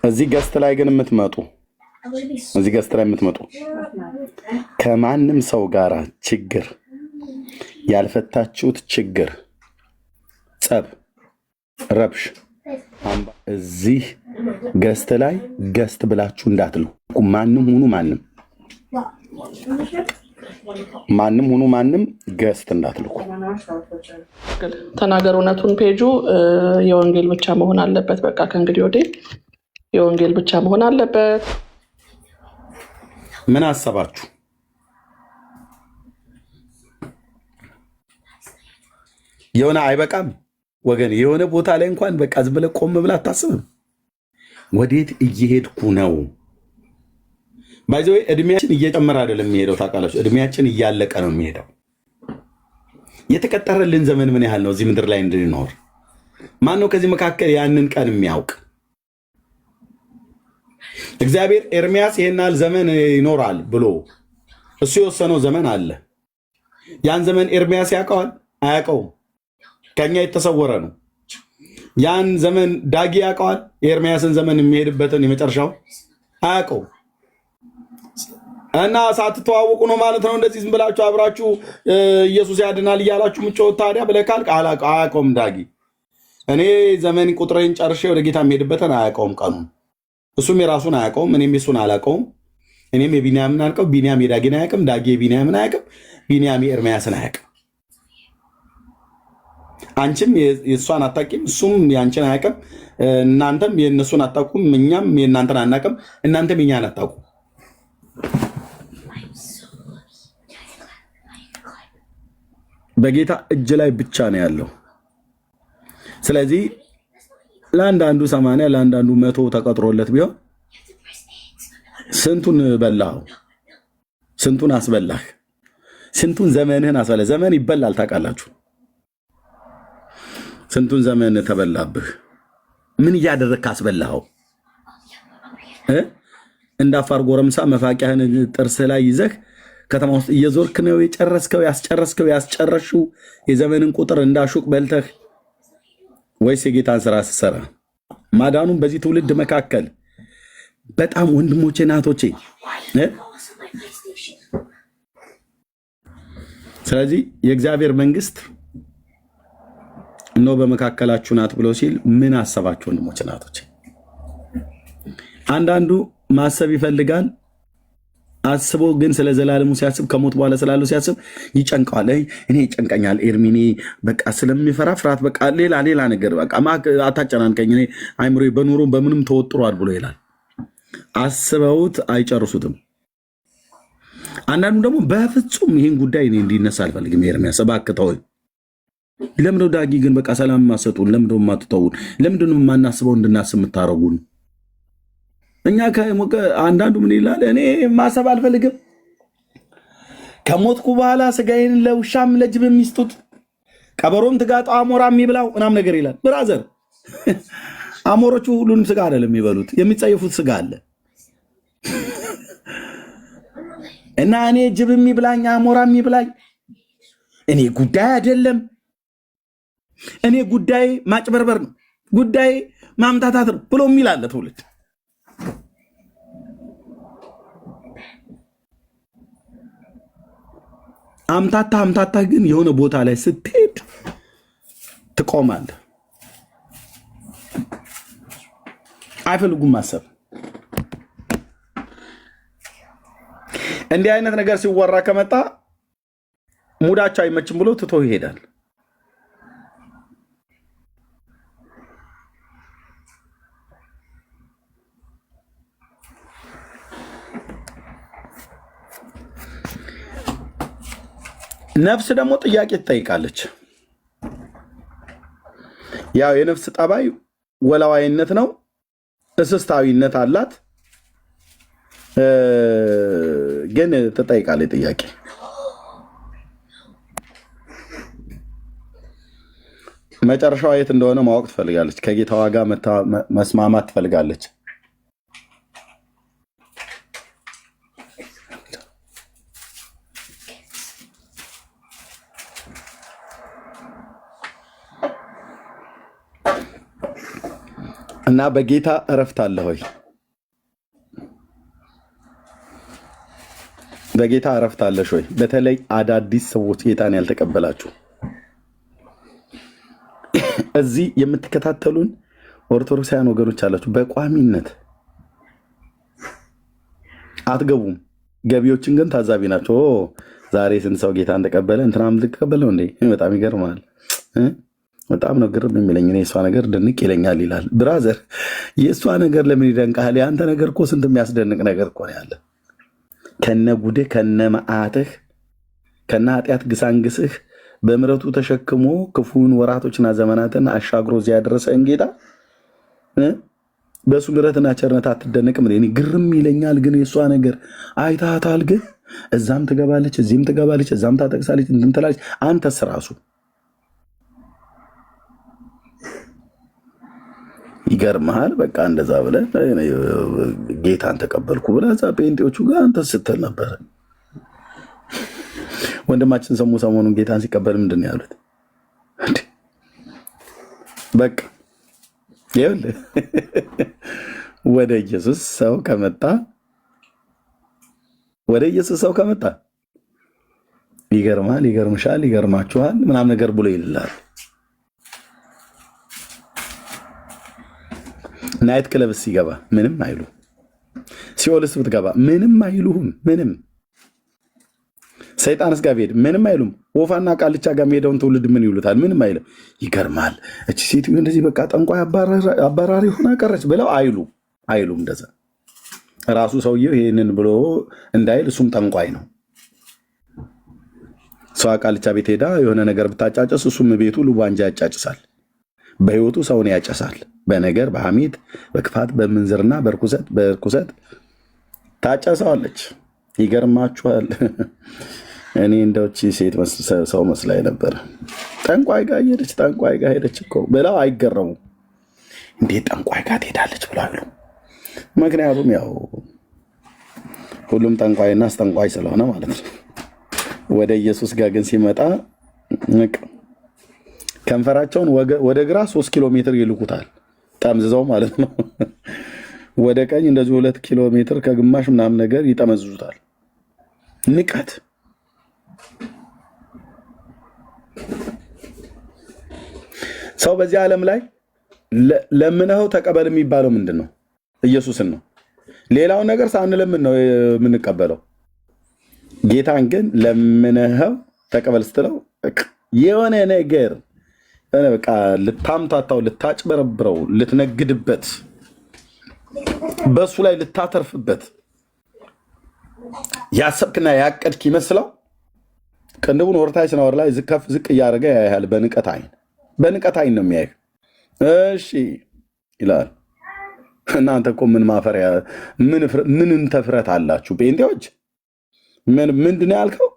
እዚህ ገስት ላይ ግን የምትመጡ እዚህ ገስት ላይ የምትመጡ ከማንም ሰው ጋር ችግር ያልፈታችሁት ችግር፣ ጸብ፣ ረብሽ እዚህ ገስት ላይ ገስት ብላችሁ እንዳትልኩ። ማንም ሁኑ ማንም ገስት እንዳትልኩ። ተናገር እውነቱን ፔጁ የወንጌል ብቻ መሆን አለበት። በቃ ከእንግዲህ ወዲህ የወንጌል ብቻ መሆን አለበት። ምን አሰባችሁ? የሆነ አይበቃም ወገን? የሆነ ቦታ ላይ እንኳን በቃ ዝም ብለህ ቆም ብለህ አታስብም? ወዴት እየሄድኩ ነው? ባይዘው እድሜያችን እየጨመረ አይደለም የሚሄደው፣ ታውቃላችሁ። እድሜያችን እያለቀ ነው የሚሄደው። የተቀጠረልን ዘመን ምን ያህል ነው እዚህ ምድር ላይ እንድንኖር? ማን ነው ከዚህ መካከል ያንን ቀን የሚያውቅ? እግዚአብሔር ኤርሚያስ ይሄን ያህል ዘመን ይኖራል ብሎ እሱ የወሰነው ዘመን አለ። ያን ዘመን ኤርሚያስ ያውቀዋል? አያውቀውም። ከኛ የተሰወረ ነው። ያን ዘመን ዳጊ ያውቀዋል? የኤርሚያስን ዘመን የሚሄድበትን የመጨረሻው አያውቀውም። እና ሳትተዋወቁ ነው ማለት ነው እንደዚህ ዝም ብላችሁ አብራችሁ ኢየሱስ ያድናል እያላችሁ ምጮት ታዲያ ብለካል። አያውቀውም ዳጊ። እኔ ዘመን ቁጥሬን ጨርሼ ወደ ጌታ የሚሄድበትን አያውቀውም ቀኑን። እሱም የራሱን አያውቀውም፣ እኔም የሱን አላውቀውም። እኔም የቢንያምን አልቀው፣ ቢንያም የዳጊን አያውቅም፣ ዳጊ የቢንያምን አያውቅም፣ ቢንያም የኤርሚያስን አያውቅም። አንቺም የእሷን አታውቂም፣ እሱም የአንቺን አያውቅም። እናንተም የእነሱን አታውቁም፣ እኛም የእናንተን አናውቅም፣ እናንተም የኛን አታውቁም። በጌታ እጅ ላይ ብቻ ነው ያለው። ስለዚህ ለአንዳንዱ 80 ለአንዳንዱ 100 ተቀጥሮለት ቢሆን ስንቱን በላው? ስንቱን አስበላህ? ስንቱን ዘመንህን አስበላህ? ዘመን ይበላል ታውቃላችሁ። ስንቱን ዘመን ተበላብህ? ምን እያደረግክ አስበላኸው? እንዳፋር ጎረምሳ መፋቂያህን ጥርስ ላይ ይዘህ ከተማ ውስጥ እየዞርክ ነው የጨረስከው ያስጨረሽው የዘመንን ቁጥር እንዳሹቅ በልተህ፣ ወይስ የጌታን ስራ ስትሰራ? ማዳኑን በዚህ ትውልድ መካከል በጣም ወንድሞቼ ናቶቼ። ስለዚህ የእግዚአብሔር መንግስት ነው በመካከላችሁ ናት ብሎ ሲል ምን አሰባችሁ ወንድሞቼ ናቶቼ? አንዳንዱ ማሰብ ይፈልጋል። አስቦ ግን ስለ ዘላለሙ ሲያስብ ከሞት በኋላ ስላለው ሲያስብ ይጨንቀዋል። እኔ ይጨንቀኛል ኤርሚኔ በቃ ስለሚፈራ ፍርሃት በቃ ሌላ ነገር በቃ አታጨናንቀኝ፣ እኔ አይምሮ በኑሮ በምንም ተወጥሯል ብሎ ይላል። አስበውት አይጨርሱትም። አንዳንዱ ደግሞ በፍጹም ይህን ጉዳይ እኔ እንዲነሳ አልፈልግም። ኤርሚያስ እባክህ ተወኝ። ለምንድነው ዳጊ ግን በቃ ሰላም ማሰጡን? ለምንድነው ማትተውን? ለምንድነው የማናስበው እንድናስብ የምታረጉን? እኛ አንዳንዱ ምን ይላል? እኔ ማሰብ አልፈልግም፣ ከሞትኩ በኋላ ስጋዬን ለውሻም ለጅብ የሚስጡት ቀበሮም ትጋጣው አሞራም የሚብላው ምናምን ነገር ይላል። ብራዘር አሞሮቹ ሁሉንም ስጋ አይደለም የሚበሉት፣ የሚጸየፉት ስጋ አለ። እና እኔ ጅብ የሚብላኝ አሞራ የሚብላኝ እኔ ጉዳይ አይደለም። እኔ ጉዳይ ማጭበርበር ነው፣ ጉዳይ ማምታታት ነው ብሎ የሚላለ ትውልድ። አምታታ ግን የሆነ ቦታ ላይ ስትሄድ ትቆማለህ። አይፈልጉም ማሰብ። እንዲህ አይነት ነገር ሲወራ ከመጣ ሙዳቸው አይመችም ብሎ ትቶ ይሄዳል። ነፍስ ደግሞ ጥያቄ ትጠይቃለች። ያው የነፍስ ጠባይ ወላዋይነት ነው፣ እስስታዊነት አላት። ግን ትጠይቃለች ጥያቄ። መጨረሻዋ የት እንደሆነ ማወቅ ትፈልጋለች። ከጌታዋ ጋር መስማማት ትፈልጋለች። እና በጌታ እረፍት አለ ሆይ? በጌታ እረፍት አለሽ ሆይ? በተለይ አዳዲስ ሰዎች ጌታን ያልተቀበላችሁ እዚህ የምትከታተሉን ኦርቶዶክሳውያን ወገኖች አላችሁ። በቋሚነት አትገቡም። ገቢዎችን ግን ታዛቢ ናቸው። ዛሬ ስንት ሰው ጌታን ተቀበለ? እንትናም ልትቀበለው እንዴ? በጣም ይገርማል። በጣም ነው ግርም የሚለኝ። እኔ የእሷ ነገር ድንቅ ይለኛል ይላል። ብራዘር የእሷ ነገር ለምን ይደንቃል? የአንተ ነገር እኮ ስንት የሚያስደንቅ ነገር እኮ ነው ያለ። ከነ ጉድህ ከነ መዓትህ ከነ ኃጢአት ግሳንግስህ በምሕረቱ ተሸክሞ ክፉን ወራቶችና ዘመናትን አሻግሮ እዚያ ያደረሰን ጌታ በእሱ ምሕረትና ቸርነት አትደነቅም? እኔ ግርም ይለኛል። ግን የእሷ ነገር አይታታል። ግን እዛም ትገባለች፣ እዚህም ትገባለች፣ እዛም ታጠቅሳለች፣ እንትን ትላለች። አንተስ ራሱ ይገርምሃል። በቃ እንደዛ ብለህ ጌታን ተቀበልኩ ብለህ እዛ ጴንጤዎቹ ጋር አንተ ስትል ነበር። ወንድማችን ሰሞኑን ጌታን ሲቀበል ምንድን ነው ያሉት? በቃ ይኸውልህ ወደ ኢየሱስ ሰው ከመጣ ይገርማል፣ ይገርምሻል፣ ይገርማችኋል ምናምን ነገር ብሎ ይልላል። ናይት ክለብስ ሲገባ ምንም አይሉ፣ ሲኦልስ ብትገባ ምንም አይሉህም። ምንም ሰይጣንስ ጋር ቢሄድ ምንም አይሉም። ወፋና ቃልቻ ጋር የሚሄደውን ትውልድ ምን ይሉታል? ምንም አይልም። ይገርማል። እቺ ሴትዮ እንደዚህ በቃ ጠንቋይ አባራሪ ሆና ቀረች ብለው አይሉም። እንደዛ ራሱ ሰውየው ይህንን ብሎ እንዳይል እሱም ጠንቋይ ነው። ሰው ቃልቻ ቤት ሄዳ የሆነ ነገር ብታጫጨስ እሱም ቤቱ ልቧንጃ ያጫጭሳል። በህይወቱ ሰውን ያጨሳል። በነገር በሐሜት በክፋት በምንዝርና በርኩሰት ታጨሰዋለች። ይገርማችኋል። እኔ እንደውቺ ሴት ሰው መስላኝ ነበር። ጠንቋይ ጋር ሄደች እኮ ብለው አይገረሙ። እንዴት ጠንቋይ ጋር ትሄዳለች ብለው አይሉ። ምክንያቱም ያው ሁሉም ጠንቋይና አስጠንቋይ ስለሆነ ማለት ነው። ወደ ኢየሱስ ጋር ግን ሲመጣ ከንፈራቸውን ወደ ግራ 3 ኪሎ ሜትር ይልኩታል፣ ጠምዝዘው ማለት ነው። ወደ ቀኝ እንደዚህ 2 ኪሎ ሜትር ከግማሽ ምናምን ነገር ይጠመዝዙታል። ንቀት ሰው በዚህ ዓለም ላይ ለምነው ተቀበል የሚባለው ምንድን ነው? ኢየሱስን ነው። ሌላውን ነገር ሳንለምን ነው የምንቀበለው። ጌታን ግን ለምነው ተቀበል ስትለው የሆነ ነገር በቃ ልታምታታው፣ ልታጭበረብረው፣ ልትነግድበት፣ በሱ ላይ ልታተርፍበት ያሰብክና ያቀድክ ይመስለው ቅንድቡን ወርታች ነው ላይ ዝከፍ ዝቅ እያደረገ ያያል። በንቀት አይን ነው የሚያይ። እሺ ይላል። እናንተ እኮ ምን ማፈሪያ ምን ተፍረት አላችሁ ጴንጤዎች? ምንድን ነው ያልከው?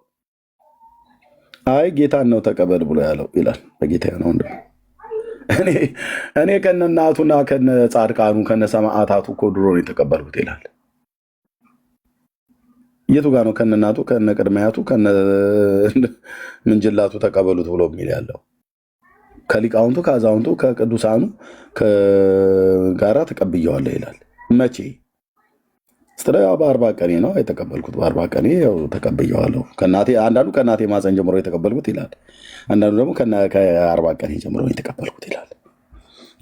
አይ ጌታን ነው ተቀበል ብሎ ያለው ይላል። በጌታ ነው እንደ እኔ ከነ እናቱና ከነ ጻድቃኑ ከነ ሰማዕታቱ እኮ ድሮ ነው የተቀበልኩት ይላል። የቱ ጋር ነው ከነ እናቱ ከነ ቅድሚያቱ ከነ ምንጅላቱ ተቀበሉት ብሎ የሚል ያለው? ከሊቃውንቱ ከአዛውንቱ ከቅዱሳኑ ጋራ ተቀብየዋለሁ ይላል። መቼ ስትለው ያው በ40 ቀኔ ነው የተቀበልኩት። በ40 ቀኔ ያው ተቀብየዋለሁ። አንዳንዱ ከእናቴ ማፀን ጀምሮ የተቀበልኩት ይላል። አንዳንዱ ደግሞ ከ40 ቀኔ ጀምሮ የተቀበልኩት ይላል።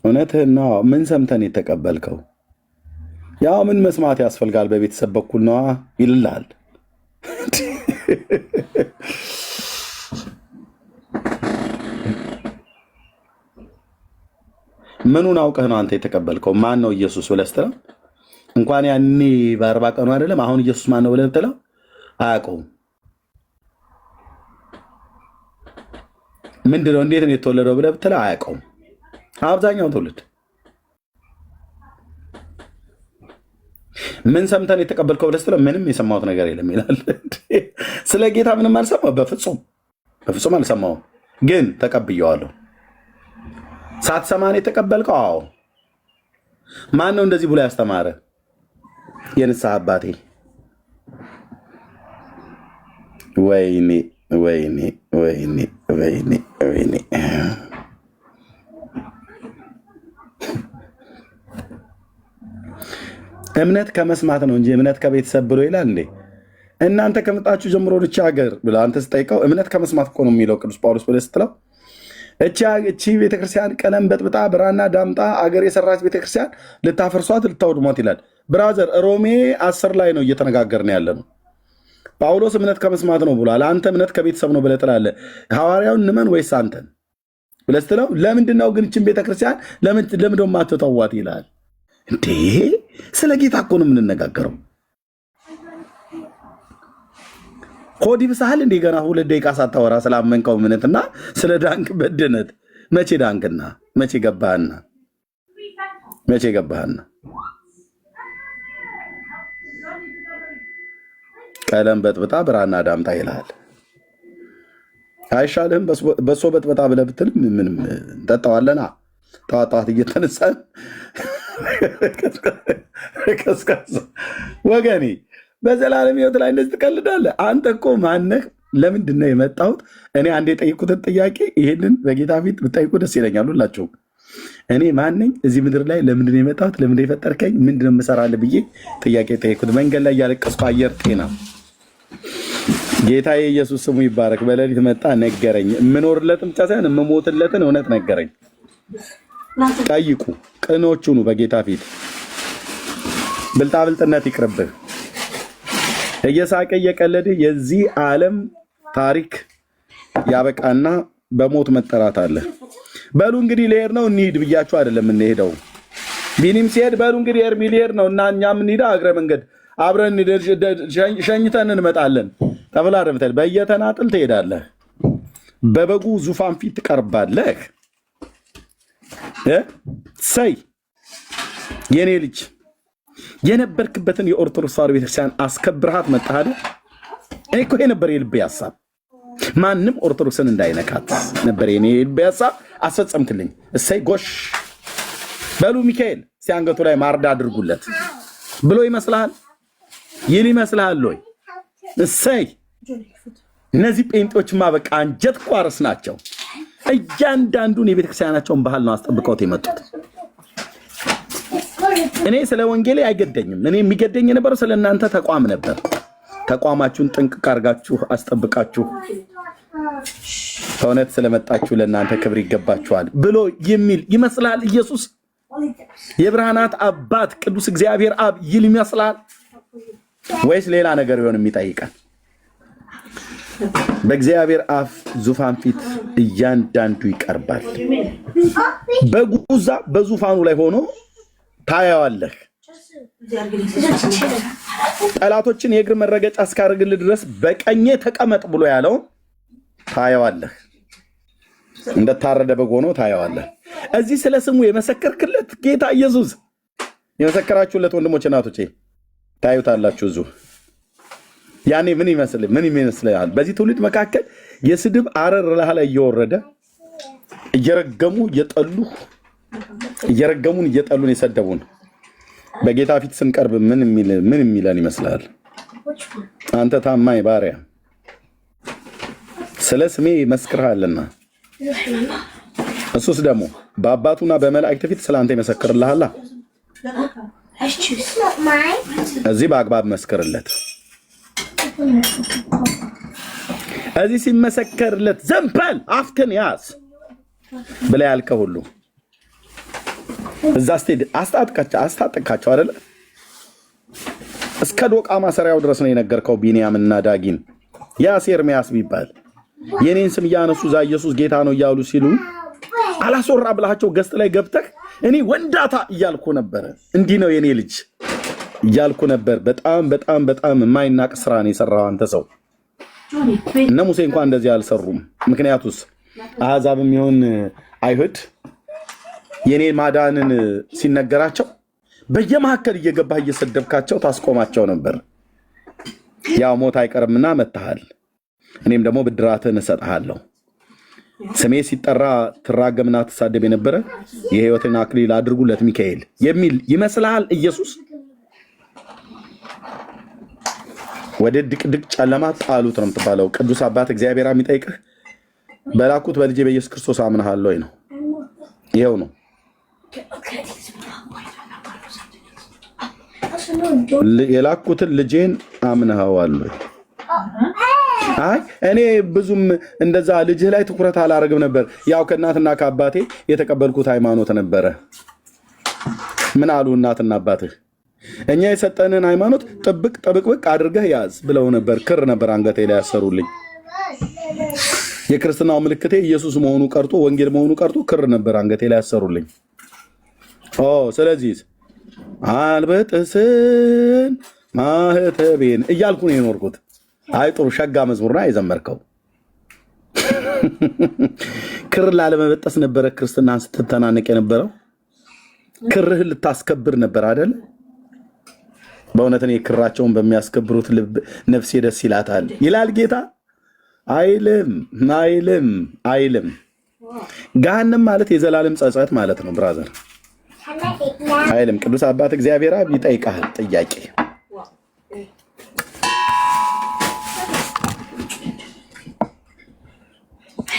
እውነትህን ነው። ምን ሰምተን የተቀበልከው? ያው ምን መስማት ያስፈልጋል? በቤተሰብ በኩል ነዋ ይልላል። ምኑን አውቀህ ነው አንተ የተቀበልከው? ማን ነው ኢየሱስ ብለህ ስትለው እንኳን ያኔ በ40 ቀኑ አይደለም አሁን ኢየሱስ ማን ነው ብለህ ብትለው አያውቀውም። ምንድነው እንዴት ነው የተወለደው ብለህ ብትለው አያውቀውም። አብዛኛው ትውልድ ምን ሰምተን የተቀበልከው ብለህ ስትለው ምንም የሰማሁት ነገር የለም ይላል። ስለ ጌታ ምንም አልሰማሁም፣ በፍጹም አልሰማሁም፣ ግን ተቀብየዋለሁ። ሳትሰማን የተቀበልከው? አዎ። ማን ነው እንደዚህ ብሎ ያስተማረ? የንስሐ አባቴ። ወይኔ ወይኔ ወይኔ ወይኔ ወይኔ እምነት ከመስማት ነው እንጂ እምነት ከቤተሰብ ብሎ ይላል እንዴ? እናንተ ከመጣችሁ ጀምሮ ልቻ ሀገር ብለ አንተ ስጠይቀው እምነት ከመስማት እኮ ነው የሚለው ቅዱስ ጳውሎስ ብለህ ስትለው እቺ ቤተክርስቲያን ቀለም በጥብጣ ብራና ዳምጣ አገር የሰራች ቤተክርስቲያን ልታፈርሷት ልታወድሟት ይላል። ብራዘር ሮሜ 10 ላይ ነው እየተነጋገርን ያለ ነው። ጳውሎስ እምነት ከመስማት ነው ብሏል። አንተ እምነት ከቤተሰብ ነው ብለህ ትላለህ። ሐዋርያውን እንመን ወይስ አንተን ብለህ ስትለው ለምንድን ነው ግን እችን ቤተክርስቲያን ለምንድን ማትተዋት ይላል። እንዴ ስለ ጌታ እኮ ነው የምንነጋገረው። ኮዲ ብሳህል እንዴ ገና 2 ደቂቃ ሳታወራ ስላመንከው እምነትና ስለ ዳንክ በድነት መቼ ዳንክና መቼ ገባህና ቀለም በጥብጣ ብራና ዳምጣ ይላል። አይሻልህም? በሶ በጥብጣ ብለህ ብትል ምንም እንጠጣዋለና ጠዋት እየተነሳን ወገኔ በዘላለም ሕይወት ላይ እንደዚህ ትቀልዳለህ? አንተ እኮ ማነህ? ለምንድን ነው የመጣሁት? እኔ አንድ የጠይቁትን ጥያቄ ይሄንን በጌታ ፊት ብጠይቁ ደስ ይለኛል። ሁላችሁም እኔ ማነኝ? እዚህ ምድር ላይ ለምንድን ነው የመጣሁት? ለምንድን ነው የፈጠርከኝ? ምንድን ነው የምሰራልህ ብዬ ጥያቄ ጠይቁት። መንገድ ላይ እያለቀስኩ አየር ጤና ጌታ የኢየሱስ ስሙ ይባረክ። በሌሊት መጣ ነገረኝ። የምኖርለትን ብቻ ሳይሆን የምሞትለትን እውነት ነገረኝ። ጠይቁ፣ ቅኖቹ ኑ በጌታ ፊት። ብልጣብልጥነት ይቅርብህ። እየሳቀ እየቀለድህ የዚህ ዓለም ታሪክ ያበቃና በሞት መጠራት አለ። በሉ እንግዲህ ልሄድ ነው እንሂድ ብያችሁ አይደለም የምንሄደው። ቢኒም ሲሄድ በሉ እንግዲህ ኤርሚ ልሄድ ነው እና እኛም እንሂዳ እግረ መንገድ አብረን ሸኝተን እንመጣለን ተብላ ደምተል በየተናጥል ትሄዳለህ። በበጉ ዙፋን ፊት ትቀርባለህ። ሰይ የኔ ልጅ የነበርክበትን የኦርቶዶክስ ተዋሕዶ ቤተክርስቲያን አስከብርሃት መጣህ። እኔ እኮ ነበር የልቤ ሐሳብ፣ ማንም ኦርቶዶክስን እንዳይነካት ነበር የኔ የልቤ ሐሳብ። አስፈጸምክልኝ። እሰይ ጎሽ። በሉ ሚካኤል ሲያንገቱ ላይ ማርዳ አድርጉለት ብሎ ይመስልሃል? ይል ይመስልሃል ወይ? እሰይ። እነዚህ ጴንጤዎችማ በቃ አንጀት ቋርስ ናቸው። እያንዳንዱን የቤተክርስቲያናቸውን ባህል ነው አስጠብቀውት የመጡት። እኔ ስለ ወንጌሌ አይገደኝም። እኔ የሚገደኝ የነበረው ስለ እናንተ ተቋም ነበር። ተቋማችሁን ጥንቅቅ አድርጋችሁ አስጠብቃችሁ ከእውነት ስለመጣችሁ ለእናንተ ክብር ይገባችኋል ብሎ የሚል ይመስላል ኢየሱስ። የብርሃናት አባት ቅዱስ እግዚአብሔር አብ ይል ይመስላል ወይስ ሌላ ነገር ይሆን የሚጠይቀን? በእግዚአብሔር አፍ ዙፋን ፊት እያንዳንዱ ይቀርባል። በጉዛ በዙፋኑ ላይ ሆኖ ታያዋለህ። ጠላቶችን የእግር መረገጫ እስካደርግልህ ድረስ በቀኜ ተቀመጥ ብሎ ያለውን ታያዋለህ። እንደታረደ በግ ሆኖ ታያዋለህ። እዚህ ስለ ስሙ የመሰከርክለት ጌታ ኢየሱስ የመሰከራችሁለት ወንድሞች እናቶቼ ታዩታላችሁ። እዙ ያኔ ምን ይመስልሃል? በዚህ ትውልድ መካከል የስድብ አረር ላይ እየወረደ እየረገሙን እየጠሉን የሰደቡን በጌታ ፊት ስንቀርብ ምን የሚለን ይመስላል? አንተ ታማኝ ባሪያ ስለ ስሜ መስክርሃልና እሱስ ደግሞ በአባቱና በመላእክት ፊት ስለአንተ ይመሰክርልሃል። እዚህ በአግባብ መስክርለት። እዚህ ሲመሰከርለት ዘንበል አፍክን ያዝ ብላ ያልከ ሁሉ እዛ ስትሄድ አስታጠቃቸው አይደለ? እስከ ዶቃ ማሰሪያው ድረስ ነው የነገርከው ቢንያምና ዳጊን። ያስ ኤርሚያስ ቢባል የኔን ስም እያነሱ ዛ ኢየሱስ ጌታ ነው እያሉ ሲሉ አላስወራ ብላቸው ገስት ላይ ገብተህ እኔ ወንዳታ እያልኩ ነበር። እንዲህ ነው የኔ ልጅ እያልኩ ነበር። በጣም በጣም በጣም የማይናቅ ስራ ነው የሰራው አንተ ሰው። እነ ሙሴ እንኳን እንደዚህ አልሰሩም። ምክንያቱስ አሕዛብም ይሁን አይሁድ የኔ ማዳንን ሲነገራቸው በየመካከል እየገባህ እየሰደብካቸው ታስቆማቸው ነበር። ያው ሞት አይቀርምና መጥተሃል፣ እኔም ደግሞ ብድራትን እሰጥሃለሁ። ስሜ ሲጠራ ትራገምና ትሳደብ የነበረ የሕይወትን አክሊል አድርጉለት ሚካኤል የሚል ይመስልሃል ኢየሱስ? ወደ ድቅድቅ ጨለማ ጣሉት ነው የምትባለው። ቅዱስ አባት እግዚአብሔር የሚጠይቅህ በላኩት በልጄ በኢየሱስ ክርስቶስ አምነሃል ወይ ነው። ይሄው ነው። የላኩትን ልጄን አምነኸዋል ወይ? አይ እኔ ብዙም እንደዛ ልጅህ ላይ ትኩረት አላረግም ነበር። ያው ከእናትና ከአባቴ የተቀበልኩት ሃይማኖት ነበረ። ምን አሉ እናትና አባትህ? እኛ የሰጠንን ሃይማኖት ጥብቅ አድርገህ ያዝ ብለው ነበር። ክር ነበር አንገቴ ላይ ያሰሩልኝ። የክርስትናው ምልክቴ ኢየሱስ መሆኑ ቀርቶ ወንጌል መሆኑ ቀርቶ ክር ነበር አንገቴ ላይ ያሰሩልኝ። ስለዚህ አልበጥስን ማህተቤን እያልኩ ነው የኖርኩት። አይ ጥሩ ሸጋ መዝሙርና የዘመርከው ክር ላለመበጠስ ነበረ ክርስትናን ስትተናነቅ የነበረው። ክርህን ልታስከብር ነበር አይደል? በእውነት እኔ ክራቸውን በሚያስከብሩት ልብ ነፍሴ ደስ ይላታል ይላል ጌታ። አይልም። ገሃነም ማለት የዘላለም ጸጸት ማለት ነው ብራዘር። አይልም። ቅዱስ አባት እግዚአብሔር አብ ይጠይቃል ጥያቄ።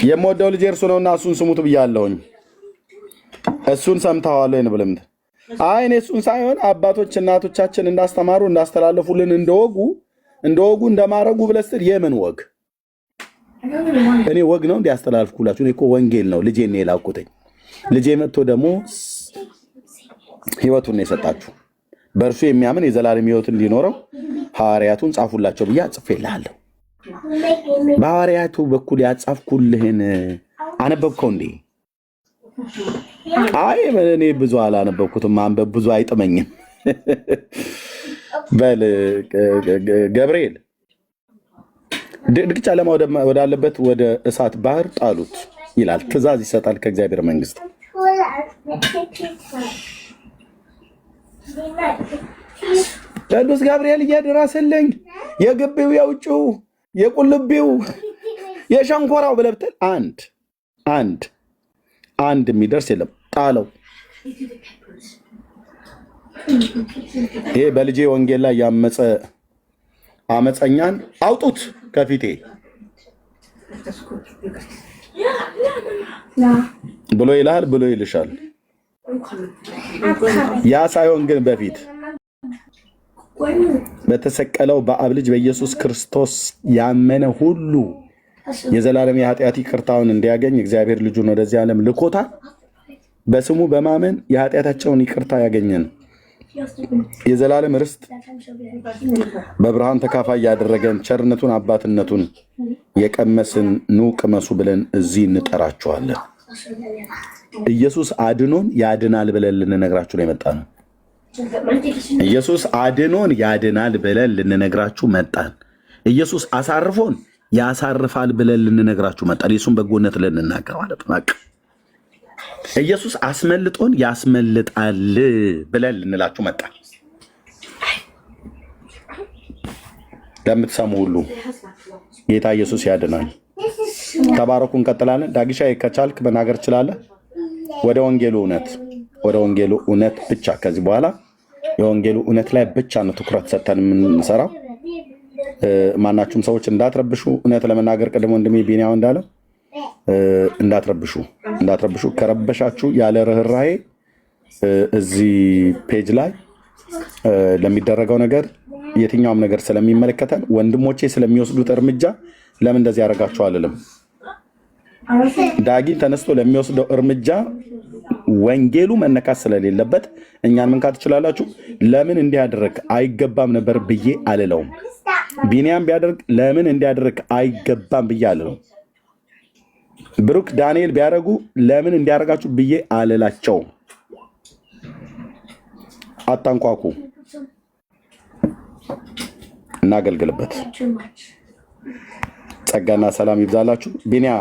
የምወደው ልጅ እርሱ ነውና እሱን ስሙት ብያለሁኝ። እሱን ሰምተዋል ወይ ብለምት? አይ እኔ እሱን ሳይሆን አባቶች እናቶቻችን እንዳስተማሩ እንዳስተላለፉልን እንደወጉ እንደማረጉ ብለህ ስትል የምን ወግ? እኔ ወግ ነው እንዲያስተላልፍኩላችሁ? እኔ እኮ ወንጌል ነው ልጄን የላኩትኝ። ልጄ መጥቶ ደግሞ ህይወቱን ነው የሰጣችሁ። በእርሱ የሚያምን የዘላለም ህይወት እንዲኖረው ሐዋርያቱን ጻፉላቸው ብዬ ጽፌልሃለሁ። በሐዋርያቱ በኩል ያጻፍኩልህን አነበብከው እንዴ? አይ እኔ ብዙ አላነበብኩትም። ማንበብ ብዙ አይጥመኝም። በል ገብርኤል ድቅድቅ ጨለማ ወዳለበት ወደ እሳት ባህር ጣሉት ይላል። ትእዛዝ ይሰጣል ከእግዚአብሔር መንግስት። ቅዱስ ገብርኤል እየደረሰልኝ የግቢው የውጭው የቁልቢው የሸንኮራው ብለህ ብትል አንድ የሚደርስ የለም። ጣለው። ይሄ በልጄ ወንጌል ላይ ያመፀ አመፀኛን አውጡት ከፊቴ ብሎ ይልሃል ብሎ ይልሻል። ያ ሳይሆን ግን በፊት በተሰቀለው በአብ ልጅ በኢየሱስ ክርስቶስ ያመነ ሁሉ የዘላለም የኃጢአት ይቅርታውን እንዲያገኝ እግዚአብሔር ልጁን ወደዚህ ዓለም ልኮታል። በስሙ በማመን የኃጢአታቸውን ይቅርታ ያገኘን የዘላለም ርስት በብርሃን ተካፋይ ያደረገን ቸርነቱን አባትነቱን የቀመስን ኑ ቅመሱ ብለን እዚህ እንጠራችኋለን። ኢየሱስ አድኖን ያድናል ብለን ልንነግራችሁ ነው የመጣ ነው። ኢየሱስ አድኖን ያድናል ብለን ልንነግራችሁ መጣን። ኢየሱስ አሳርፎን ያሳርፋል ብለን ልንነግራችሁ መጣን። የሱን በጎነት ልንናገር ማለት ነው። ኢየሱስ አስመልጦን ያስመልጣል ብለን ልንላችሁ መጣን። ለምትሰሙ ሁሉ ጌታ ኢየሱስ ያድናል። ተባረኩ። እንቀጥላለን። ዳጊሻ ከቻልክ መናገር ትችላለህ። ወደ ወንጌሉ እውነት ብቻ ከዚህ በኋላ የወንጌሉ እውነት ላይ ብቻ ነው ትኩረት ሰጥተን የምንሰራው። ማናችሁም ሰዎች እንዳትረብሹ። እውነት ለመናገር ቀደም ወንድሜ ቢኒያው እንዳለው እንዳትረብሹ። ከረበሻችሁ ያለ ርህራሄ እዚህ ፔጅ ላይ ለሚደረገው ነገር የትኛውም ነገር ስለሚመለከተን ወንድሞቼ ስለሚወስዱት እርምጃ ለምን እንደዚህ ያደርጋችሁ አልልም። ዳጊ ተነስቶ ለሚወስደው እርምጃ ወንጌሉ መነካት ስለሌለበት እኛን መንካት ትችላላችሁ። ለምን እንዲያደርግ አይገባም ነበር ብዬ አልለውም። ቢኒያም ቢያደርግ ለምን እንዲያደርግ አይገባም ብዬ አልለውም። ብሩክ ዳንኤል ቢያደርጉ ለምን እንዲያደርጋችሁ ብዬ አልላቸው። አታንኳኩ፣ እናገልግልበት። ጸጋና ሰላም ይብዛላችሁ። ቢኒያ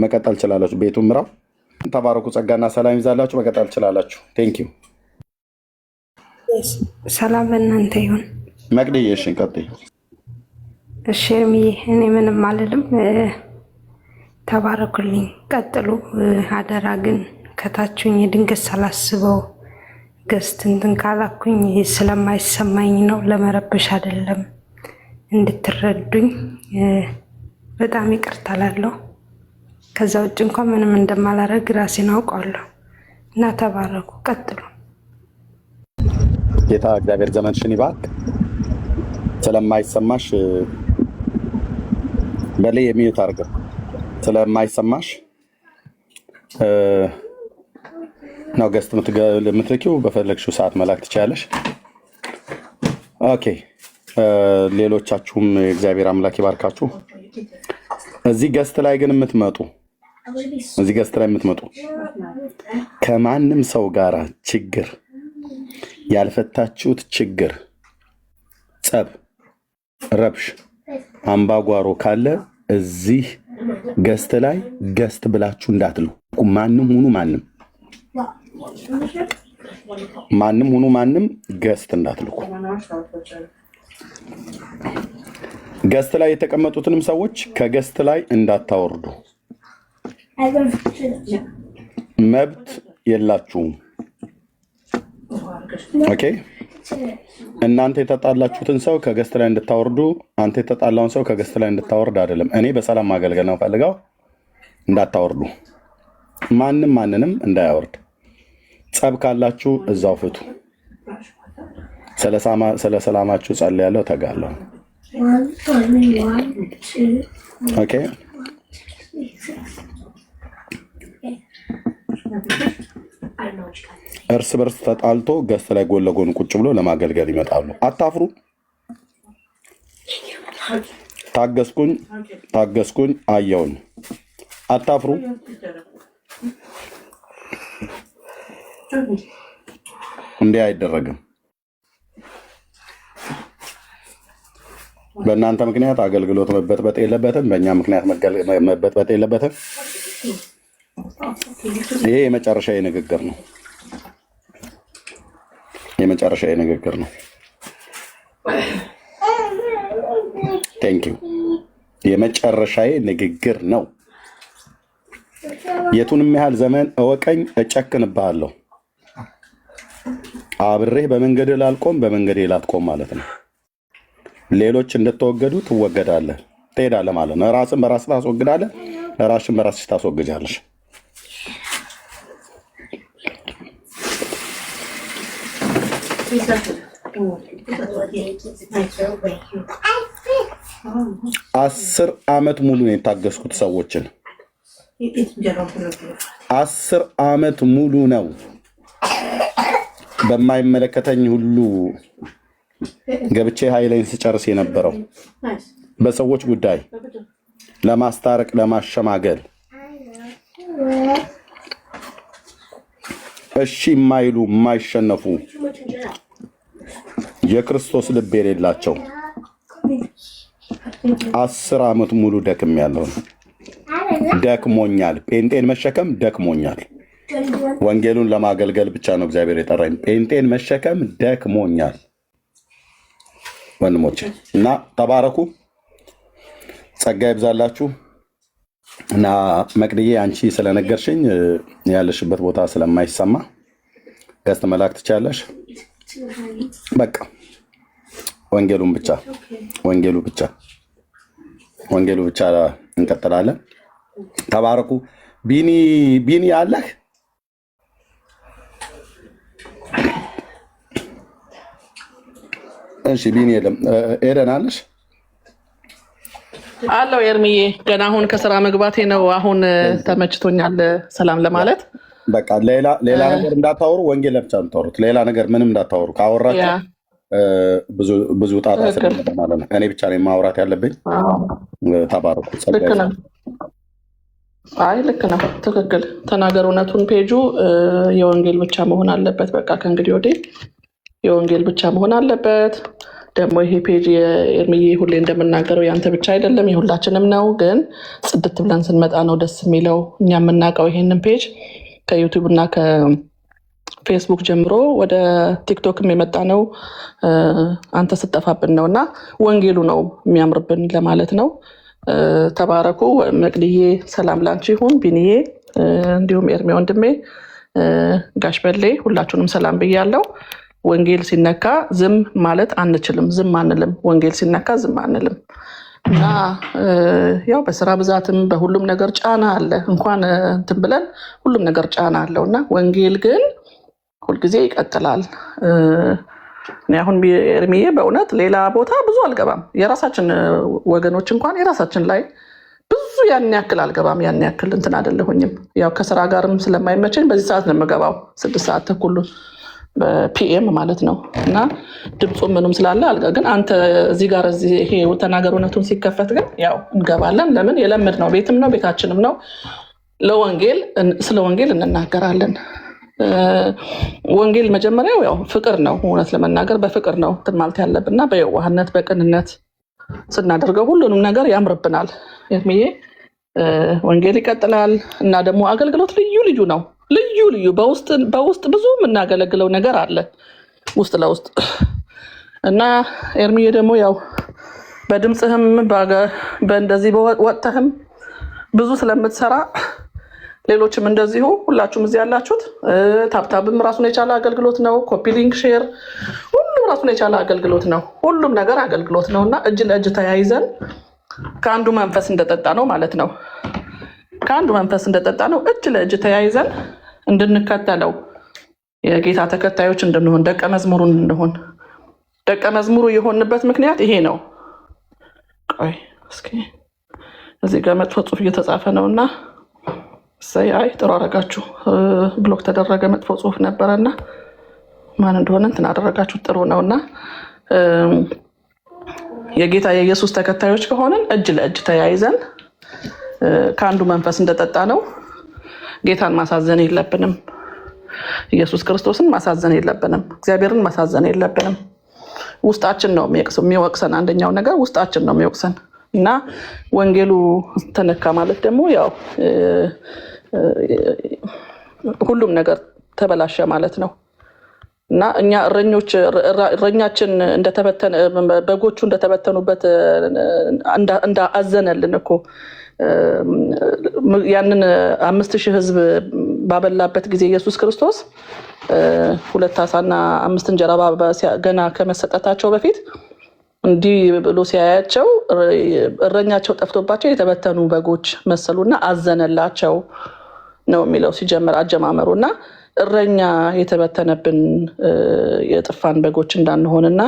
መቀጠል ትችላላችሁ። ቤቱ ምራው። ተባረኩ። ጸጋና ሰላም ይብዛላችሁ። መቀጠል ትችላላችሁ። ቴንክ ዩ። ሰላም በእናንተ ይሁን። መቅደዬ እሺ፣ ቀጥይ። እሺ እርምዬ፣ እኔ ምንም አልልም። ተባረኩልኝ፣ ቀጥሉ። አደራ ግን ከታችሁኝ ድንገት ሳላስበው ገስት እንትን ካላኩኝ ስለማይሰማኝ ነው፣ ለመረበሽ አይደለም፣ እንድትረዱኝ በጣም ይቅርታ እላለሁ። ከዛ ውጭ እንኳን ምንም እንደማላረግ ራሴን አውቃለሁ እና ተባረኩ፣ ቀጥሉ። ጌታ እግዚአብሔር ዘመንሽን ይባርክ። ስለማይሰማሽ በላይ የሚዩት አድርገው ስለማይሰማሽ ነው ገስት የምትልኪው። በፈለግሽው ሰዓት መላክ ትችላለሽ። ኦኬ ሌሎቻችሁም እግዚአብሔር አምላክ ይባርካችሁ። እዚህ ገስት ላይ ግን የምትመጡ ከማንም ሰው ጋር ችግር ያልፈታችሁት ችግር፣ ጸብ፣ ረብሽ፣ አምባጓሮ ካለ እዚህ ገስት ላይ ገስት ብላችሁ እንዳትሉ። ማንም ሁኑ ማንም ገስት እንዳትልኩ። ገስት ላይ የተቀመጡትንም ሰዎች ከገስት ላይ እንዳታወርዱ። መብት የላችሁም። ኦኬ። እናንተ የተጣላችሁትን ሰው ከገስት ላይ እንድታወርዱ፣ አንተ የተጣላውን ሰው ከገስት ላይ እንድታወርድ አይደለም። እኔ በሰላም ማገልገል ነው ፈልገው፣ እንዳታወርዱ። ማንንም እንዳያወርድ። ጸብ ካላችሁ እዛው ፍቱ። ስለ ሰላማችሁ ጸልያለሁ፣ ተጋለሁ። ኦኬ። እርስ በርስ ተጣልቶ ገስት ላይ ጎን ለጎን ቁጭ ብሎ ለማገልገል ይመጣሉ። አታፍሩ። ታገስኩኝ አየውን። አታፍሩ። እንዲህ አይደረግም። በእናንተ ምክንያት አገልግሎት መበጥበጥ የለበትም። በእኛ ምክንያት መበጥበጥ የለበትም። ይሄ የመጨረሻ ንግግር ነው። ቴንክ ዩ። የመጨረሻዬ ንግግር ነው። የቱንም ያህል ዘመን እወቀኝ፣ እጨክንብሃለሁ። አብሬህ በመንገድ ላልቆም፣ በመንገዴ ላትቆም ማለት ነው። ሌሎች እንደተወገዱ ትወገዳለህ፣ ትሄዳለህ ማለት ነው። ራስን በራስህ ታስወግዳለህ፣ ራስሽን በራስሽ ታስወግጃለሽ። አስር ዓመት ሙሉ ነው የታገስኩት ሰዎችን። 10 ዓመት ሙሉ ነው በማይመለከተኝ ሁሉ ገብቼ ኃይሌን ስጨርስ የነበረው በሰዎች ጉዳይ ለማስታረቅ፣ ለማሸማገል እሺ የማይሉ የማይሸነፉ የክርስቶስ ልብ የሌላቸው 10 ዓመት ሙሉ ደክሜያለሁ። ደክሞኛል። ጴንጤን መሸከም ደክሞኛል። ወንጌሉን ለማገልገል ብቻ ነው እግዚአብሔር የጠራኝ። ጴንጤን መሸከም ደክሞኛል ወንድሞቼ። እና ተባረኩ፣ ጸጋ ይብዛላችሁ። እና መቅድዬ አንቺ ስለነገርሽኝ ያለሽበት ቦታ ስለማይሰማ ገስት መላክ ትችያለሽ። በቃ ወንጌሉ ብቻ እንቀጥላለን። ተባረኩ። ቢኒ አለህ? እሺ ቢኒ የለም። ኤደን አለሽ? አለው ኤርሚዬ፣ ገና አሁን ከስራ መግባቴ ነው። አሁን ተመችቶኛል ሰላም ለማለት። በቃ ሌላ ነገር እንዳታወሩ፣ ወንጌል ለብቻ የምታወሩት ሌላ ነገር ምንም እንዳታወሩ። ካወራችሁ ብዙ ጣጣ ስለሚመጣ ማለት ነው። እኔ ብቻ ነኝ ማውራት ያለብኝ። ተባረኩ። ልክ ነው። አይ ልክ ነው፣ ትክክል ተናገር። እውነቱን ፔጁ የወንጌል ብቻ መሆን አለበት። በቃ ከእንግዲህ ወዲህ የወንጌል ብቻ መሆን አለበት። ደግሞ ይሄ ፔጅ የኤርሚዬ ሁሌ እንደምናገረው ያንተ ብቻ አይደለም የሁላችንም ነው። ግን ጽድት ብለን ስንመጣ ነው ደስ የሚለው። እኛ የምናውቀው ይሄንን ፔጅ ከዩቲዩብ እና ከፌስቡክ ጀምሮ ወደ ቲክቶክም የመጣ ነው አንተ ስጠፋብን ነው እና ወንጌሉ ነው የሚያምርብን ለማለት ነው። ተባረኩ። መቅድዬ ሰላም ላንቺ ይሁን። ቢኒዬ እንዲሁም ኤርሚ ወንድሜ፣ ጋሽ በሌ ሁላችሁንም ሰላም ብያለሁ። ወንጌል ሲነካ ዝም ማለት አንችልም፣ ዝም አንልም። ወንጌል ሲነካ ዝም አንልም እና ያው በስራ ብዛትም በሁሉም ነገር ጫና አለ። እንኳን እንትን ብለን ሁሉም ነገር ጫና አለው እና ወንጌል ግን ሁልጊዜ ይቀጥላል። እኔ አሁን ኤርሚዬ በእውነት ሌላ ቦታ ብዙ አልገባም። የራሳችን ወገኖች እንኳን የራሳችን ላይ ብዙ ያን ያክል አልገባም። ያን ያክል እንትን አይደለሁኝም። ያው ከስራ ጋርም ስለማይመቸኝ በዚህ ሰዓት ነው የምገባው፣ 6 ሰዓት ተኩል በፒኤም ማለት ነው። እና ድምፁ ምንም ስላለ አልጋ ግን አንተ እዚህ ጋር ይሄ ተናገር እውነቱን ሲከፈት ግን ያው እንገባለን። ለምን የለምድ ነው፣ ቤትም ነው ቤታችንም ነው። ለወንጌል ስለ ወንጌል እንናገራለን። ወንጌል መጀመሪያው ያው ፍቅር ነው። እውነት ለመናገር በፍቅር ነው እንትን ማለት ያለብንና በየዋህነት በቅንነት ስናደርገው ሁሉንም ነገር ያምርብናል። ኤርሚዬ ወንጌል ይቀጥላል እና ደግሞ አገልግሎት ልዩ ልዩ ነው። ልዩ በውስጥ ብዙ የምናገለግለው ነገር አለ ውስጥ ለውስጥ እና ኤርሚዬ ደግሞ ያው በድምፅህም በእንደዚህ ወጥተህም ብዙ ስለምትሰራ ሌሎችም እንደዚሁ ሁላችሁም እዚህ ያላችሁት ታብታብም ራሱን የቻለ አገልግሎት ነው። ኮፒ ሊንክ፣ ሼር ሁሉም ራሱን የቻለ አገልግሎት ነው። ሁሉም ነገር አገልግሎት ነው እና እጅ ለእጅ ተያይዘን ከአንዱ መንፈስ እንደጠጣ ነው ማለት ነው። ከአንዱ መንፈስ እንደጠጣ ነው እጅ ለእጅ ተያይዘን እንድንከተለው የጌታ ተከታዮች እንድንሆን ደቀ መዝሙሩ እንድንሆን ደቀ መዝሙሩ የሆንበት ምክንያት ይሄ ነው። ቆይ እስኪ እዚህ ጋር መጥፎ ጽሑፍ እየተጻፈ ነው እና አይ ጥሩ አደረጋችሁ። ብሎክ ተደረገ። መጥፎ ጽሑፍ ነበረና ማን እንደሆነ እንትን አደረጋችሁ። ጥሩ ነውና የጌታ የኢየሱስ ተከታዮች ከሆንን እጅ ለእጅ ተያይዘን ከአንዱ መንፈስ እንደጠጣ ነው ጌታን ማሳዘን የለብንም። ኢየሱስ ክርስቶስን ማሳዘን የለብንም። እግዚአብሔርን ማሳዘን የለብንም። ውስጣችን ነው የሚወቅሰን። አንደኛው ነገር ውስጣችን ነው የሚወቅሰን እና ወንጌሉ ተነካ ማለት ደግሞ ያው ሁሉም ነገር ተበላሸ ማለት ነው እና እኛ እረኛችን እንደተበተነ በጎቹ እንደተበተኑበት እንዳአዘነልን እኮ ያንን 5,000 ሕዝብ ባበላበት ጊዜ ኢየሱስ ክርስቶስ 2 ዓሣና 5 እንጀራ ገና ከመሰጠታቸው በፊት እንዲህ ብሎ ሲያያቸው እረኛቸው ጠፍቶባቸው የተበተኑ በጎች መሰሉና አዘነላቸው ነው የሚለው ሲጀምር አጀማመሩ እና እረኛ የተበተነብን የጥፋን በጎች እንዳንሆንና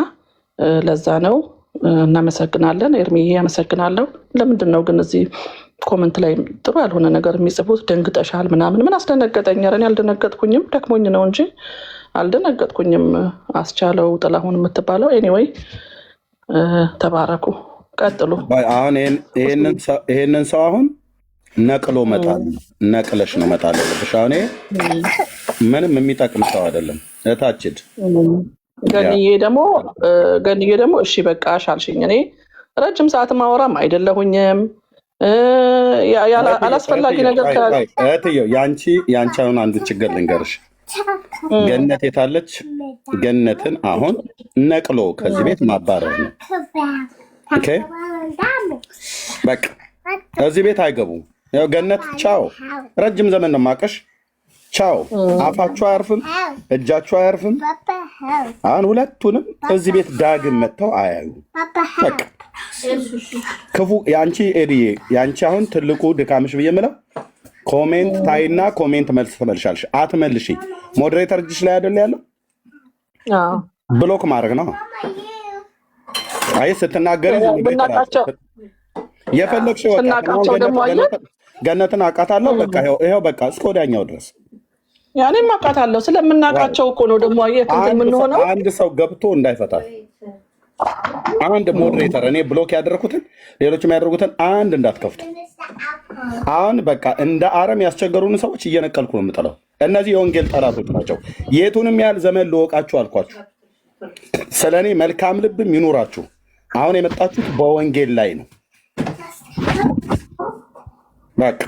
ለዛ ነው። እናመሰግናለን። ኤርሚዬ አመሰግናለሁ። ለምንድን ነው ግን እዚህ ኮመንት ላይ ጥሩ ያልሆነ ነገር የሚጽፉት? ደንግጠሻል ምናምን። ምን አስደነገጠኝ? ኧረ እኔ አልደነገጥኩኝም፣ ደክሞኝ ነው እንጂ አልደነገጥኩኝም። አስቻለው ጥላሁን የምትባለው ኤኒዌይ ተባረኩ፣ ቀጥሉ። አሁን ይሄንን ሰው አሁን ነቅሎ መጣል ነቅለሽ ነው መጣል ያለብሽ። አሁን ምንም የሚጠቅም ሰው አይደለም። እታችድ ገንዬ ደግሞ እሺ በቃ ሻልሽኝ። እኔ ረጅም ሰዓት ማወራም አይደለሁኝም። አላስፈላጊ ነገር እህትዬው ያንቺ አሁን አንዱ ችግር ልንገርሽ። ገነት የታለች? ገነትን አሁን ነቅሎ ከዚህ ቤት ማባረር ነው። ኦኬ በቃ እዚህ ቤት አይገቡም። ያው ገነት ቻው፣ ረጅም ዘመን ነው ማቀሽ። ቻው። አፋችሁ አያርፍም፣ እጃችሁ አያርፍም። አሁን ሁለቱንም እዚህ ቤት ዳግም መጥተው አያዩ። በቃ ክፉ ያንቺ ኤዲዬ፣ ያንቺ አሁን ትልቁ ድካምሽ ብዬ የምለው ኮሜንት ታይና ኮሜንት መልስ ትመልሻለሽ። አትመልሺ። ሞዴሬተር እጅሽ ላይ አይደል ያለው? ብሎክ ማድረግ ነው። አይ ስትናገሪ የፈለግሽው ገነትን አውቃታለሁ። በቃ ይኸው በቃ እስከ ወዲያኛው ድረስ ያኔም አውቃታለሁ። ስለምናውቃቸው እኮ ነው ደግሞ የምንሆነው። አንድ ሰው ገብቶ እንዳይፈታል። አንድ ሞዴሬተር እኔ ብሎክ ያደረኩትን ሌሎችም ያደረጉትን አንድ እንዳትከፍቱ። አሁን በቃ እንደ አረም ያስቸገሩን ሰዎች እየነቀልኩ ነው የምጥለው። እነዚህ የወንጌል ጠላቶች ናቸው። የቱንም ያህል ዘመን ልወቃችሁ አልኳችሁ። ስለ እኔ መልካም ልብም ይኑራችሁ። አሁን የመጣችሁት በወንጌል ላይ ነው። በቃ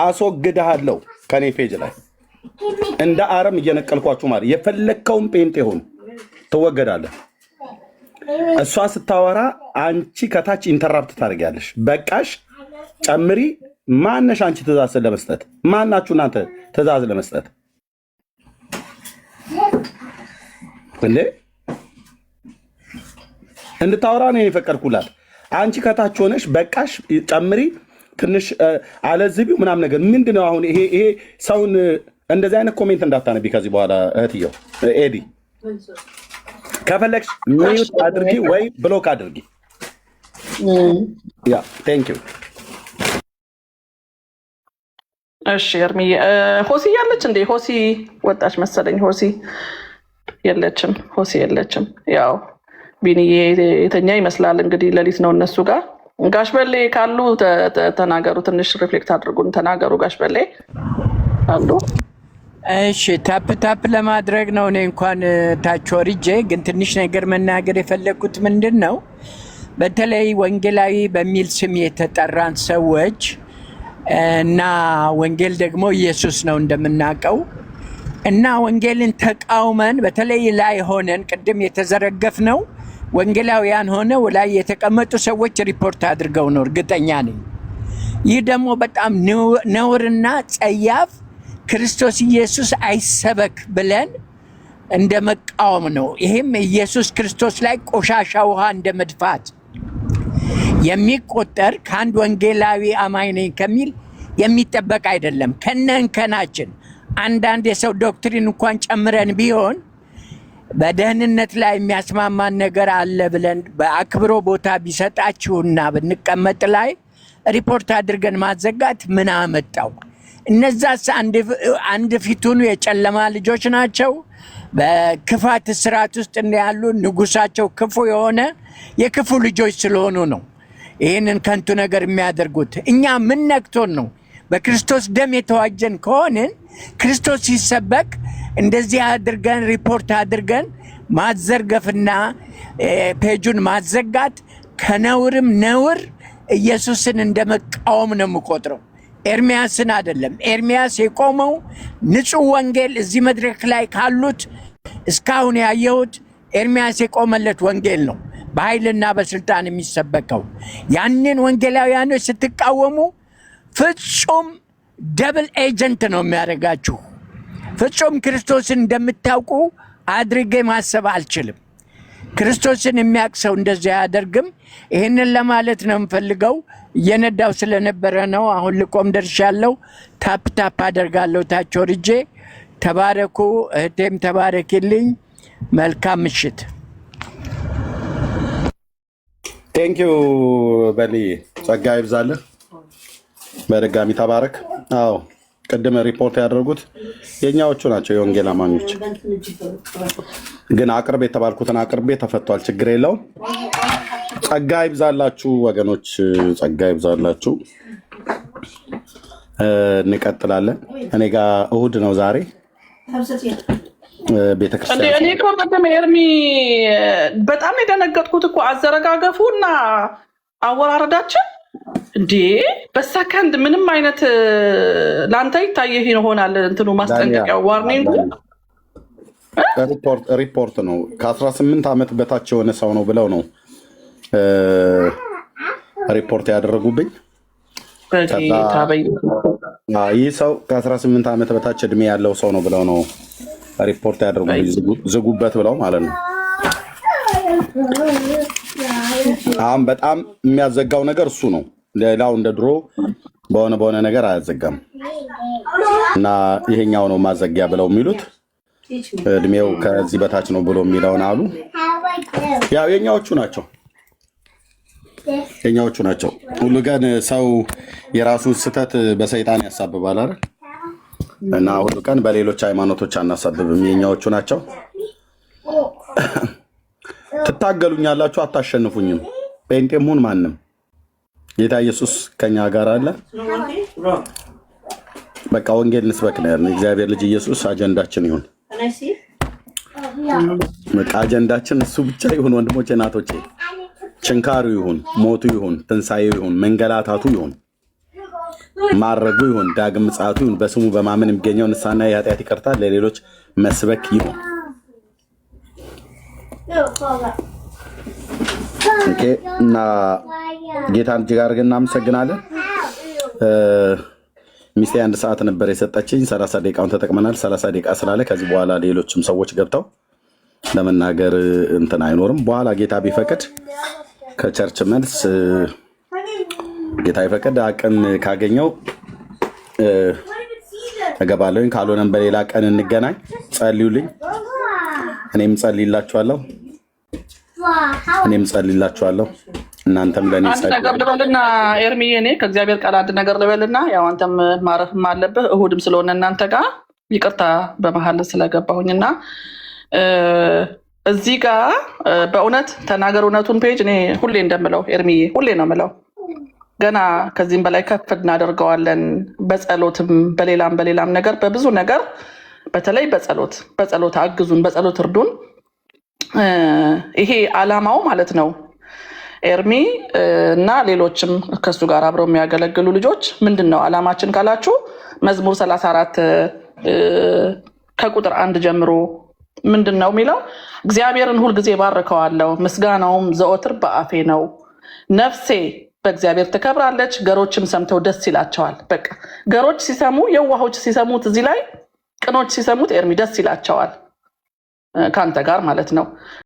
አስወግድሃለሁ ከኔ ፔጅ ላይ እንደ አረም እየነቀልኳችሁ ማለት የፈለግከውን ጴንጤ ሆን ትወገዳለህ። እሷ ስታወራ አንቺ ከታች ኢንተራፕት ታደርጊያለሽ። በቃሽ ጨምሪ። ማነሽ አንቺ ትእዛዝ ለመስጠት? ማናችሁ እናንተ ትእዛዝ ለመስጠት እንዴ? እንድታወራ ነው የፈቀድኩላት። አንቺ ከታች ሆነሽ በቃሽ ጨምሪ፣ ትንሽ አለዝቢው ምናምን ነገር ምንድን ነው? አሁን ይሄ ሰውን እንደዚህ አይነት ኮሜንት እንዳታነቢ ከዚህ በኋላ እህትየው ኤዲ ከፈለግሽ ሚዩት አድርጊ ወይ ብሎክ አድርጊ። ያ ቴንክ ዩ። እሺ ኤርሚዬ፣ ሆሲ ያለች እንዴ? ሆሲ ወጣች መሰለኝ። ሆሲ የለችም። ያው ቢኒዬ የተኛ ይመስላል እንግዲህ፣ ሌሊት ነው እነሱ ጋር። ጋሽ በሌ ካሉ ተናገሩ፣ ትንሽ ሪፍሌክት አድርጉን፣ ተናገሩ። ጋሽ በሌ አሉ? እሺ ታፕ ለማድረግ ነው። እኔ እንኳን ታች ወርጄ ግን ትንሽ ነገር መናገር የፈለግኩት ምንድን ነው፣ በተለይ ወንጌላዊ በሚል ስም የተጠራን ሰዎች እና ወንጌል ደግሞ ኢየሱስ ነው እንደምናውቀው እና ወንጌልን ተቃውመን በተለይ ላይ ሆነን ቅድም የተዘረገፍ ነው ወንጌላውያን ሆነው ላይ የተቀመጡ ሰዎች ሪፖርት አድርገው ነው፣ እርግጠኛ ነኝ። ይህ ደግሞ በጣም ነውርና ጸያፍ ክርስቶስ ኢየሱስ አይሰበክ ብለን እንደ መቃወም ነው። ይህም ኢየሱስ ክርስቶስ ላይ ቆሻሻ ውሃ እንደ መድፋት የሚቆጠር ከአንድ ወንጌላዊ አማኝ ነኝ ከሚል የሚጠበቅ አይደለም። ከነንከናችን አንዳንድ የሰው ዶክትሪን እንኳን ጨምረን ቢሆን በደህንነት ላይ የሚያስማማን ነገር አለ ብለን በአክብሮ ቦታ ቢሰጣችሁና ብንቀመጥ ላይ ሪፖርት አድርገን ማዘጋት ምን አመጣው? እነዛስ አንድ ፊቱን የጨለማ ልጆች ናቸው። በክፋት ስርዓት ውስጥ ያሉ ንጉሳቸው ክፉ የሆነ የክፉ ልጆች ስለሆኑ ነው ይህንን ከንቱ ነገር የሚያደርጉት። እኛ ምን ነክቶን ነው? በክርስቶስ ደም የተዋጀን ከሆንን ክርስቶስ ሲሰበክ እንደዚህ አድርገን ሪፖርት አድርገን ማዘርገፍና ፔጁን ማዘጋት ከነውርም ነውር ኢየሱስን እንደመቃወም ነው የምቆጥረው። ኤርሚያስን አይደለም። ኤርሚያስ የቆመው ንጹህ ወንጌል እዚህ መድረክ ላይ ካሉት እስካሁን ያየሁት ኤርሚያስ የቆመለት ወንጌል ነው፣ በኃይልና በስልጣን የሚሰበከው። ያንን ወንጌላውያኖች ስትቃወሙ ፍጹም ደብል ኤጀንት ነው የሚያደርጋችሁ። ፍጹም ክርስቶስን እንደምታውቁ አድርጌ ማሰብ አልችልም። ክርስቶስን የሚያውቅ ሰው እንደዚህ አያደርግም። ይህንን ለማለት ነው የምፈልገው። እየነዳው ስለነበረ ነው። አሁን ልቆም ደርሻለሁ። ታፕ አደርጋለሁ ታች ወርጄ። ተባረኩ፣ እህቴም ተባረኪልኝ። መልካም ምሽት። ቴንኪዩ በሊ፣ ጸጋ ይብዛልህ። በድጋሚ ተባረክ። አዎ ቅድም ሪፖርት ያደረጉት የኛዎቹ ናቸው፣ የወንጌል አማኞች። ግን አቅርቤ የተባልኩትን አቅርቤ ተፈቷል። ችግር የለውም። ጸጋ ይብዛላችሁ ወገኖች፣ ጸጋ ይብዛላችሁ። እንቀጥላለን። እኔ ጋር እሁድ ነው ዛሬ ቤተክርስቲያን። እኔ እኮ ቅድም ኤርሚ በጣም የደነገጥኩት እኮ አዘረጋገፉ እና አወራረዳችን እንዴ በሰከንድ ምንም አይነት ለአንተ ይታየህ ይሆናል። እንትኑ ማስጠንቀቂያው ዋርኒንግ ሪፖርት ነው። ከ18 ዓመት በታች የሆነ ሰው ነው ብለው ነው ሪፖርት ያደረጉብኝ። ይህ ሰው ከ18 ዓመት በታች እድሜ ያለው ሰው ነው ብለው ነው ሪፖርት ያደረጉብኝ። ዝጉበት ብለው ማለት ነው። አሁን በጣም የሚያዘጋው ነገር እሱ ነው። ሌላው እንደ ድሮ በሆነ ነገር አያዘጋም እና ይሄኛው ነው ማዘጊያ ብለው የሚሉት። እድሜው ከዚህ በታች ነው ብሎ የሚለውን አሉ። ያው የኛዎቹ ናቸው። ሁሉ ቀን ሰው የራሱን ስህተት በሰይጣን ያሳብባል አይደል? እና ሁሉ ቀን በሌሎች ሃይማኖቶች አናሳብብም። የኛዎቹ ናቸው። ትታገሉኛላችሁ፣ አታሸንፉኝም። ጴንጤም ሁን ማንም፣ ጌታ ኢየሱስ ከኛ ጋር አለ። በቃ ወንጌል ንስበክ ነው ያልን። እግዚአብሔር ልጅ ኢየሱስ አጀንዳችን ይሁን። በቃ አጀንዳችን እሱ ብቻ ይሁን። ወንድሞቼ እናቶቼ፣ ችንካሩ ይሁን፣ ሞቱ ይሁን፣ ትንሳኤው ይሁን፣ መንገላታቱ ይሁን፣ ማረጉ ይሁን፣ ዳግም ምጽአቱ ይሁን፣ በስሙ በማመን የሚገኘው ንስሐና የኃጢአት ይቅርታ ለሌሎች መስበክ ይሁን። እና ጌታን እጅግ አድርገን እናመሰግናለን። ሚስቴ 1 ሰዓት ነበር የሰጠችኝ፣ 30 ደቂቃውን ተጠቅመናል። 30 ደቂቃ ስላለ ከዚህ በኋላ ሌሎችም ሰዎች ገብተው ለመናገር እንትን አይኖርም። በኋላ ጌታ ቢፈቅድ ከቸርች መልስ ጌታ ቢፈቅድ አቅም ካገኘው እገባለሁኝ። ካልሆነም በሌላ ቀን እንገናኝ። ጸልዩልኝ። እኔም ጸልይላችኋለሁ እናንተም ለኔ አንድ ነገር ልበልና ኤርሚዬ፣ እኔ ከእግዚአብሔር ቃል አንድ ነገር ልበልና፣ ያው አንተም ማረፍም አለብህ እሁድም ስለሆነ እናንተ ጋር ይቅርታ በመሀል ስለገባሁኝና እዚህ ጋር በእውነት ተናገር እውነቱን ፔጅ እኔ ሁሌ እንደምለው ኤርሚዬ ሁሌ ነው ምለው፣ ገና ከዚህም በላይ ከፍ እናደርገዋለን። በጸሎትም በሌላም ነገር በብዙ ነገር በተለይ በጸሎት አግዙን፣ በጸሎት እርዱን። ይሄ አላማው ማለት ነው። ኤርሚ እና ሌሎችም ከሱ ጋር አብረው የሚያገለግሉ ልጆች ምንድን ነው አላማችን ካላችሁ መዝሙር 34 ከቁጥር 1 ጀምሮ ምንድን ነው የሚለው? እግዚአብሔርን ሁልጊዜ ባርከዋለሁ፣ ምስጋናውም ዘወትር በአፌ ነው። ነፍሴ በእግዚአብሔር ትከብራለች፣ ገሮችም ሰምተው ደስ ይላቸዋል። በቃ ገሮች ሲሰሙ፣ የዋሆች ሲሰሙት፣ እዚህ ላይ ቅኖች ሲሰሙት ኤርሚ ደስ ይላቸዋል፣ ከአንተ ጋር ማለት ነው።